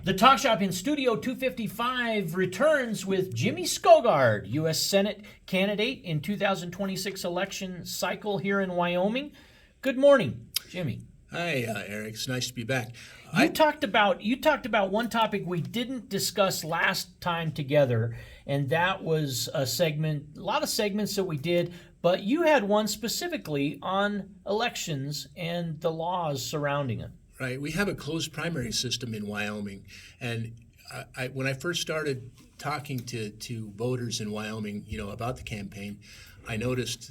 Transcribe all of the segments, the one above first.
The Talk Shop in Studio 255 returns with Jimmy Skovgard, U.S. Senate candidate in 2026 election cycle here in Wyoming. Good morning, Jimmy. Hi, Eric. It's nice to be back. You talked about one topic we didn't discuss last time together, and that was a lot of segments that we did, but you had one specifically on elections and the laws surrounding it. Right. We have a closed primary system in Wyoming, and when I first started talking to voters in Wyoming, about the campaign, I noticed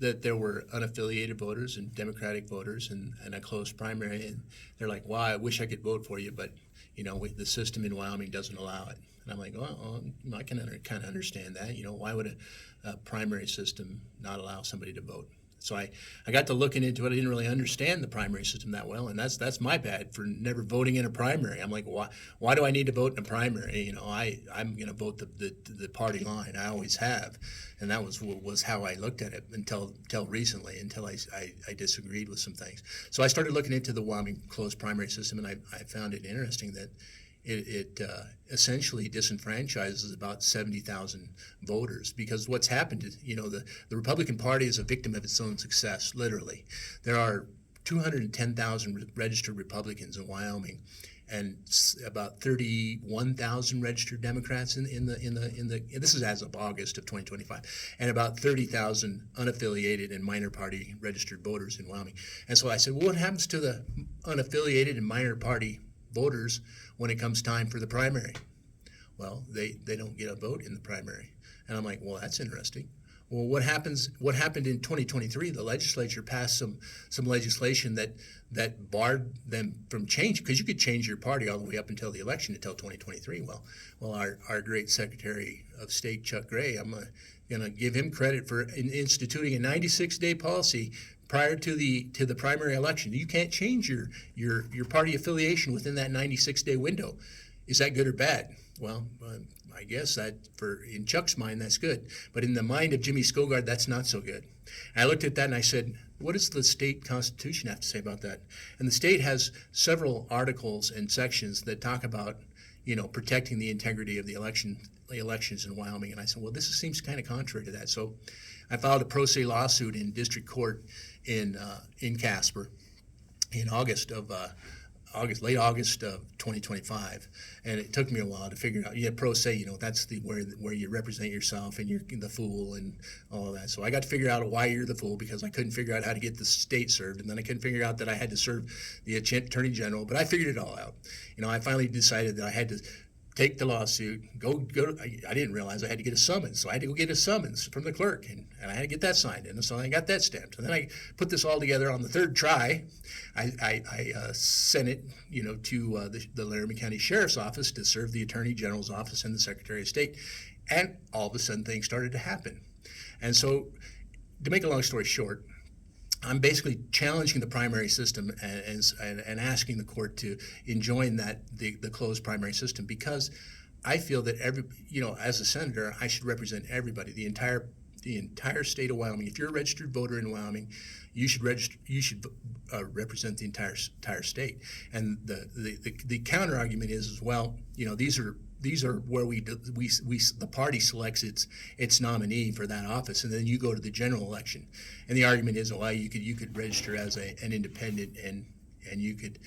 that there were unaffiliated voters and Democratic voters and a closed primary, and they're like, "Wow, I wish I could vote for you, but the system in Wyoming doesn't allow it." And I'm like, "Well, I can kind of understand that. Why would a primary system not allow somebody to vote?" So I got to looking into it. I didn't really understand the primary system that well, and that's my bad for never voting in a primary. I'm like, why do I need to vote in a primary? I'm going to vote the party line. I always have, and that was how I looked at it until recently, until I disagreed with some things. So I started looking into the Wyoming closed primary system, and I found it interesting that it essentially disenfranchises about 70,000 voters, because what's happened is, the Republican Party is a victim of its own success, literally. There are 210,000 registered Republicans in Wyoming, and about 31,000 registered Democrats in the this is as of August of 2025, and about 30,000 unaffiliated and minor party registered voters in Wyoming. And so I said, well, what happens to the unaffiliated and minor party voters when it comes time for the primary? Well, they don't get a vote in the primary. And I'm like, well, that's interesting. Well, what happened in 2023? The legislature passed some legislation that barred them from change, because you could change your party all the way up until the election, until 2023. Well, our great Secretary of State, Chuck Gray, I'm going to give him credit for instituting a 96-day policy prior to the primary election. You can't change your party affiliation within that 96-day window. Is that good or bad? Well, I guess that in Chuck's mind, that's good. But in the mind of Jimmy Skovgard, that's not so good. And I looked at that and I said, what does the state constitution have to say about that? And the state has several articles and sections that talk about, protecting the integrity of the elections in Wyoming. And I said, well, this seems kind of contrary to that. So I filed a pro se lawsuit in district court in Casper in late August of 2025, and it took me a while to figure out. Yeah, pro se, that's where you represent yourself and you're the fool and all of that. So I got to figure out why you're the fool, because I couldn't figure out how to get the state served, and then I couldn't figure out that I had to serve the attorney general. But I figured it all out. I finally decided that I had to take the lawsuit, I didn't realize I had to get a summons, so I had to go get a summons from the clerk, and I had to get that signed, and so I got that stamped. And then I put this all together on the third try. I sent it, to the Laramie County Sheriff's Office to serve the Attorney General's office and the Secretary of State, and all of a sudden things started to happen. And so, to make a long story short, I'm basically challenging the primary system and asking the court to enjoin the closed primary system, because I feel that as a senator, I should represent everybody, the entire state of Wyoming. If you're a registered voter in Wyoming, you should represent the entire state. And the counter argument is well, these are where the party selects its nominee for that office, and then you go to the general election. And the argument is, well, you could register as an independent, and you could,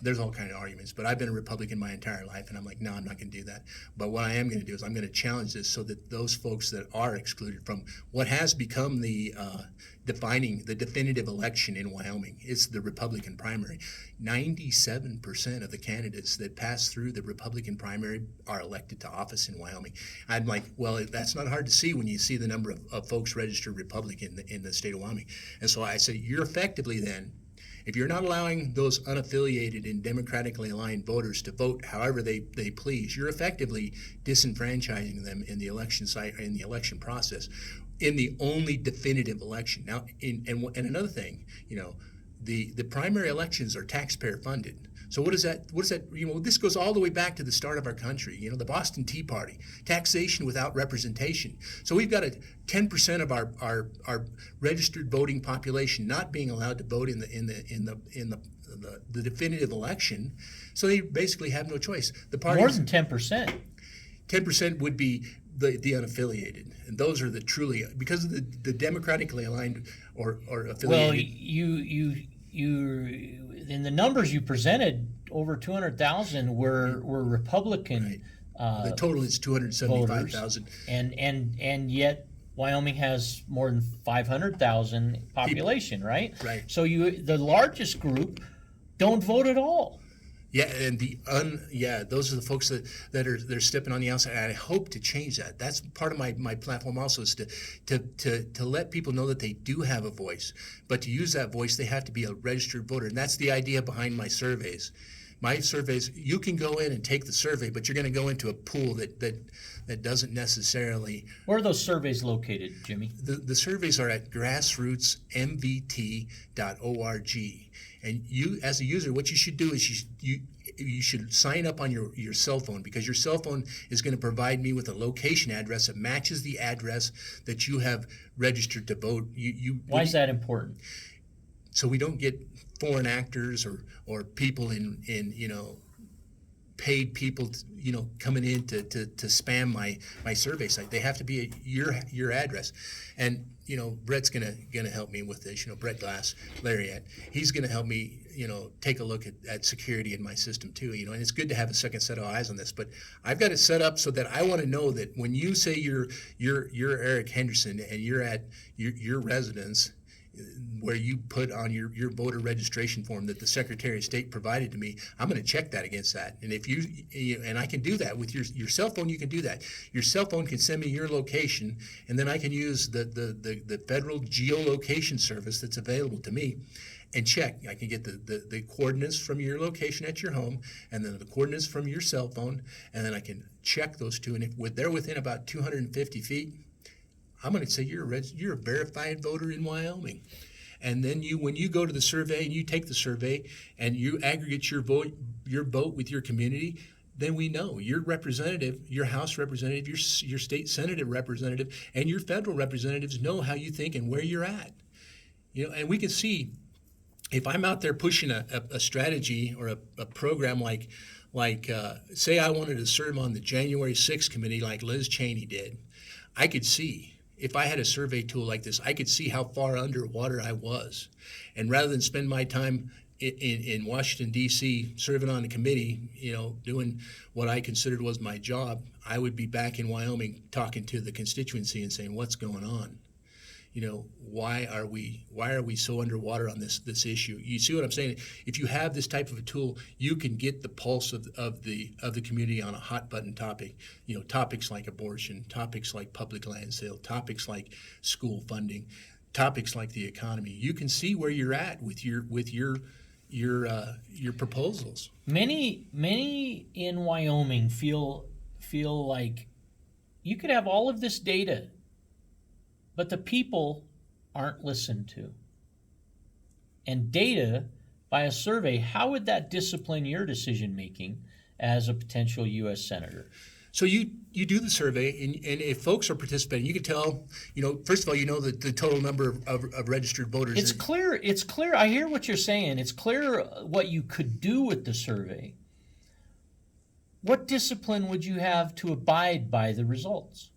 there's all kind of arguments. But I've been a Republican my entire life, and I'm like, no, I'm not going to do that. But what I am going to do is I'm going to challenge this so that those folks that are excluded from what has become the definitive election in Wyoming is the Republican primary. 97% of the candidates that pass through the Republican primary are elected to office in Wyoming. I'm like, well, that's not hard to see when you see the number of folks registered Republican in the state of Wyoming. And so I say, you're effectively then, if you're not allowing those unaffiliated and democratically aligned voters to vote however they please, you're effectively disenfranchising them in the election process, in the only definitive election. Now, and another thing, the primary elections are taxpayer funded. So what is that? This goes all the way back to the start of our country. The Boston Tea Party, taxation without representation. So we've got 10% of our registered voting population not being allowed to vote in the the definitive election. So they basically have no choice. The More parties, than 10%. 10% would be the unaffiliated, and those are the truly, because of the democratically aligned or affiliated. Well, you in the numbers you presented, over 200,000 were Republican. The total is 275,000. And yet Wyoming has more than 500,000 population, right? Right. So the largest group don't vote at all. Yeah, and those are the folks they're stepping on the outside. And I hope to change that. That's part of my platform also, is to let people know that they do have a voice. But to use that voice, they have to be a registered voter, and that's the idea behind my surveys. My surveys, you can go in and take the survey, but you're going to go into a pool that doesn't necessarily. Where are those surveys located, Jimmy? The surveys are at grassrootsmvt.org. And you, as a user, what you should do is you should sign up on your cell phone, because your cell phone is going to provide me with a location address that matches the address that you have registered to vote. Why is that important? So we don't get foreign actors or people in paid people coming in to spam my survey site. They have to be your address. And Brett's gonna help me with this. Brett Glass, Lariat, he's gonna help me take a look at security in my system too. And it's good to have a second set of eyes on this. But I've got it set up so that I want to know that when you say you're Eric Henderson and you're at your residence, where you put on your voter registration form that the Secretary of State provided to me, I'm going to check that against that. And if and I can do that with your cell phone. You can do that. Your cell phone can send me your location, and then I can use the federal geolocation service that's available to me and check. I can get the coordinates from your location at your home, and then the coordinates from your cell phone, and then I can check those two. And if they're within about 250 feet, I'm going to say you're a verified voter in Wyoming. And then when you go to the survey and you take the survey and you aggregate your vote with your community, then we know your representative, your House representative, your state Senate representative, and your federal representatives know how you think and where you're at. And we can see, if I'm out there pushing a strategy or a program like say I wanted to serve on the January 6th committee like Liz Cheney did, I could see. If I had a survey tool like this, I could see how far underwater I was. And rather than spend my time in Washington, D.C., serving on a committee, doing what I considered was my job, I would be back in Wyoming talking to the constituency and saying, what's going on? Why are we so underwater on this issue? You see what I'm saying? If you have this type of a tool, you can get the pulse of the community on a hot button topic. Topics like abortion, topics like public land sale, topics like school funding, topics like the economy. You can see where you're at with your proposals. Many in Wyoming feel like you could have all of this data, but the people aren't listened to. And data by a survey, how would that discipline your decision making as a potential U.S. Senator? So you do the survey, and if folks are participating, you can tell, first of all, the total number of registered voters. It's clear. I hear what you're saying. It's clear what you could do with the survey. What discipline would you have to abide by the results?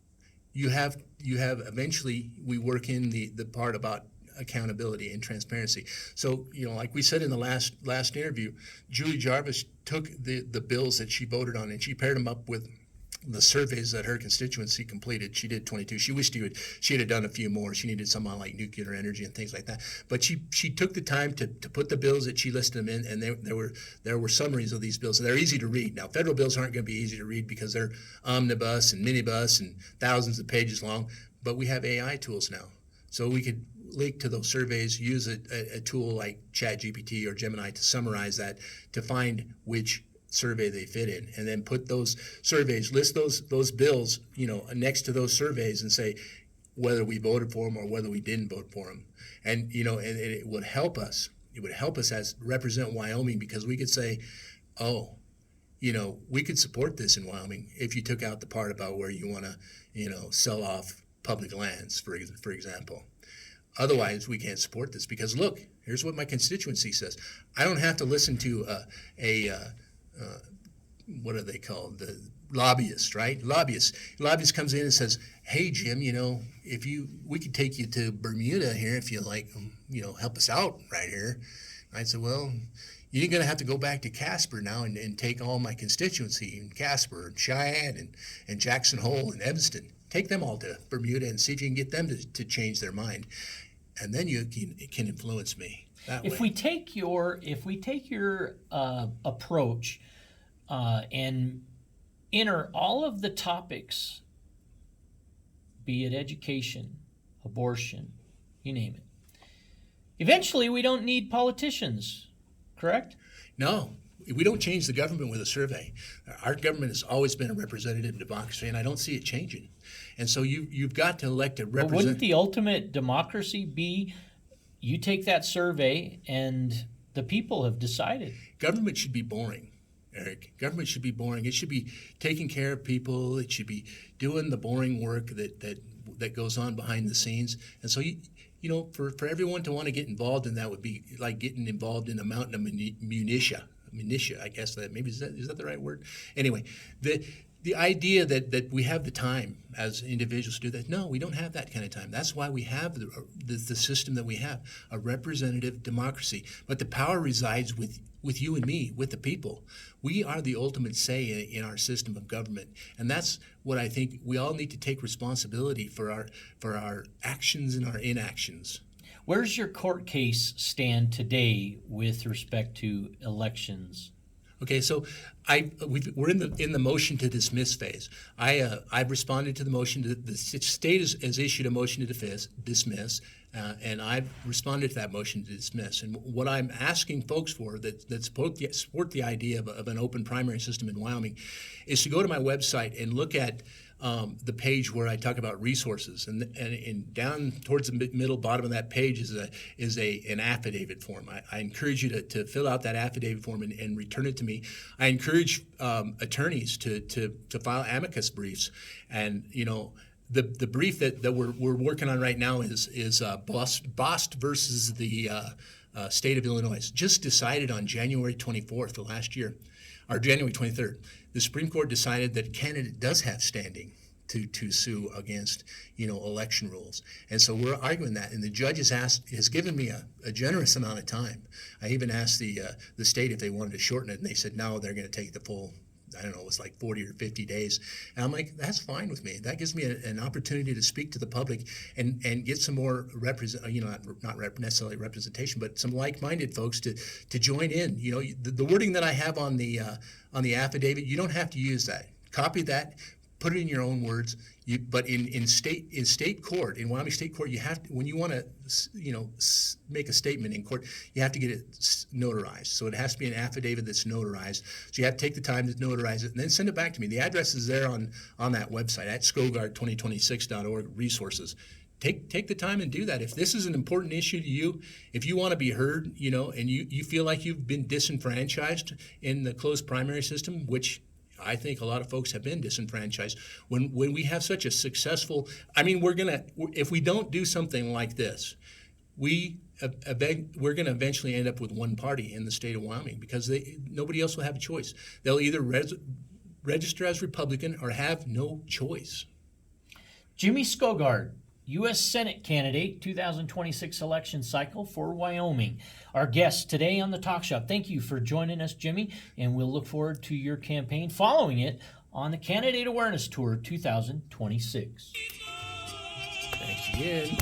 You have eventually, we work in the part about accountability and transparency. So, like we said in the last interview, Julie Jarvis took the bills that she voted on and she paired them up with the surveys that her constituency completed. She did 22. She wished she had done a few more. She needed some on like nuclear energy and things like that. But she took the time to put the bills that she listed them in, and there were summaries of these bills. So they're easy to read. Now, federal bills aren't going to be easy to read because they're omnibus and minibus and thousands of pages long. But we have AI tools now, so we could link to those surveys, use a tool like ChatGPT or Gemini to summarize that, to find which survey they fit in, and then put those surveys, list those bills, next to those surveys, and say whether we voted for them or whether we didn't vote for them. And and it would help us. It would help us as represent Wyoming, because we could say, oh, we could support this in Wyoming if you took out the part about where you want to, sell off public lands, for example. Otherwise, we can't support this because look, Here's what my constituency says. I don't have to listen to what are they called? The lobbyist, right? Lobbyist comes in and says, "Hey, Jim, we could take you to Bermuda here if you like, help us out right here." I said, "Well, you're going to have to go back to Casper now and take all my constituency in Casper and Cheyenne and Jackson Hole and Evanston. Take them all to Bermuda and see if you can get them to change their mind, and then you can influence me that way." If we take your approach and enter all of the topics, be it education, abortion, you name it, eventually we don't need politicians, correct? No, we don't change the government with a survey. Our government has always been a representative democracy, and I don't see it changing. And so you've got to elect a But representative. wouldn't the ultimate democracy be you take that survey and the people have decided? Government should be boring, Eric. Government should be boring. It should be taking care of people. It should be doing the boring work that goes on behind the scenes. And so for everyone to want to get involved in that would be like getting involved in a mountain of minutia, I guess that maybe is that the right word? Anyway, the idea that we have the time as individuals to do that, no, we don't have that kind of time. That's why we have the system that we have, a representative democracy. But the power resides with you and me, with the people. We are the ultimate say in our system of government, and that's what I think we all need to take responsibility for our actions and our inactions. Where's your court case stand today with respect to elections? Okay, so we're in the motion to dismiss phase. I've responded to the motion. The state has issued a motion to dismiss, and I've responded to that motion to dismiss. And what I'm asking folks for that support the idea of an open primary system in Wyoming is to go to my website and look at the page where I talk about resources, and down towards the middle bottom of that page is an affidavit form. I encourage you to fill out that affidavit form and return it to me. I encourage attorneys to file amicus briefs, and the brief that we're working on right now is Bost versus the state of Illinois, just decided on January 24th of last year, or January 23rd. The Supreme Court decided that a candidate does have standing to sue against election rules, and so we're arguing that. And the judge has given me a generous amount of time. I even asked the state if they wanted to shorten it, and they said no, they're going to take the full. I don't know, it was like 40 or 50 days. And I'm like, that's fine with me. That gives me an opportunity to speak to the public and get some more not necessarily representation, but some like-minded folks to join in. The wording that I have on the affidavit, you don't have to use that. Copy that, put it in your own words. But in state court, in Wyoming State Court, you have to, when you want to make a statement in court, you have to get it notarized. So it has to be an affidavit that's notarized. So you have to take the time to notarize it and then send it back to me. The address is there on that website at Skovgard2026.org resources. Take the time and do that. If this is an important issue to you, if you want to be heard, and you feel like you've been disenfranchised in the closed primary system, which I think a lot of folks have been disenfranchised. When we have such a successful, if we don't do something like this, we're going to eventually end up with one party in the state of Wyoming because nobody else will have a choice. They'll either register as Republican or have no choice. Jimmy Skovgard, U.S. Senate candidate, 2026 election cycle for Wyoming. Our guest today on the Talk Shop. Thank you for joining us, Jimmy, and we'll look forward to your campaign following it on the Candidate Awareness Tour 2026. Thanks again.